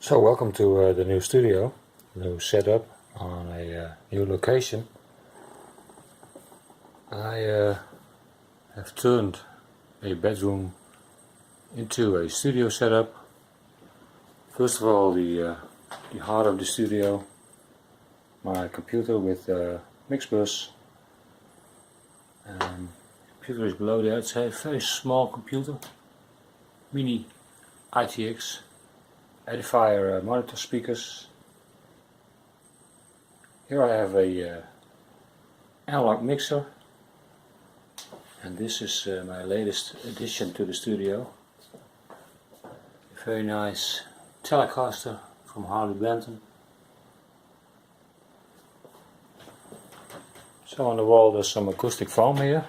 So welcome to the new studio, new setup on a new location. I have turned a bedroom into a studio setup. First of all, the heart of the studio, my computer with Mixbus. Computer is below there. It's a very small computer, mini ITX. Edifier monitor speakers. Here I have a analog mixer, and this is my latest addition to the studio. A very nice Telecaster from Harley Benton. So on the wall there's some acoustic foam here.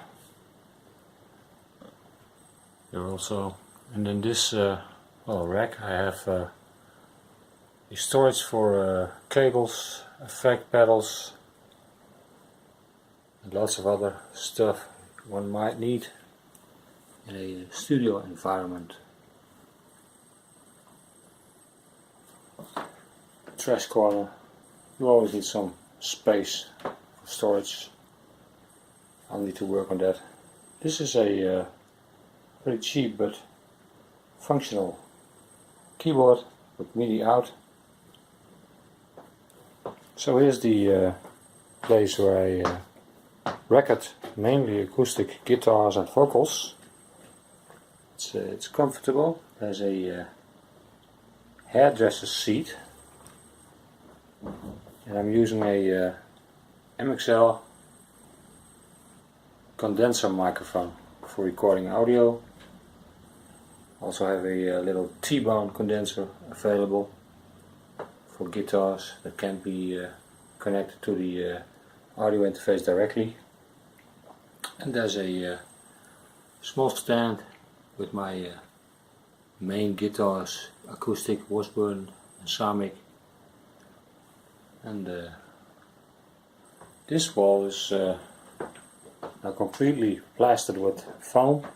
There also, and in this rack I have the storage for cables, effect pedals, and lots of other stuff one might need in a studio environment. Trash corner, you always need some space for storage. I'll need to work on that. This is a very cheap but functional keyboard with MIDI out. So here's the place where I record mainly acoustic guitars and vocals. It's comfortable. There's a hairdresser's seat, and I'm using a MXL condenser microphone for recording audio. Also have a little t.bone condenser available for guitars that can be connected to the audio interface directly. And there's a small stand with my main guitars, acoustic, Washburn and Samick. And this wall is now completely plastered with foam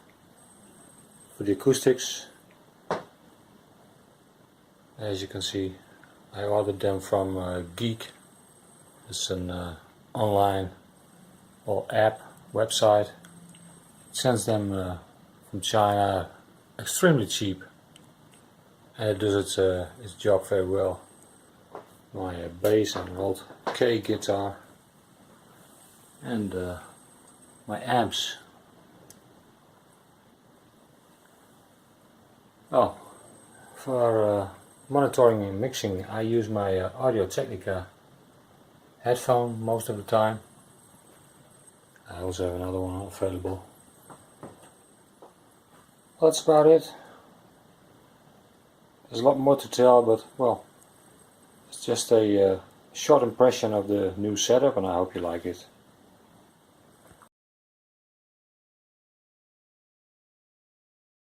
for the acoustics. As you can see, I ordered them from Geek. It's an online or app website. It sends them from China extremely cheap, and it does its job very well. My bass and an old K guitar, and my amps. Oh, for monitoring and mixing I use my Audio-Technica headphone most of the time. I also have another one available. Well, that's about it. There's a lot more to tell, but well, it's just a short impression of the new setup, and I hope you like it.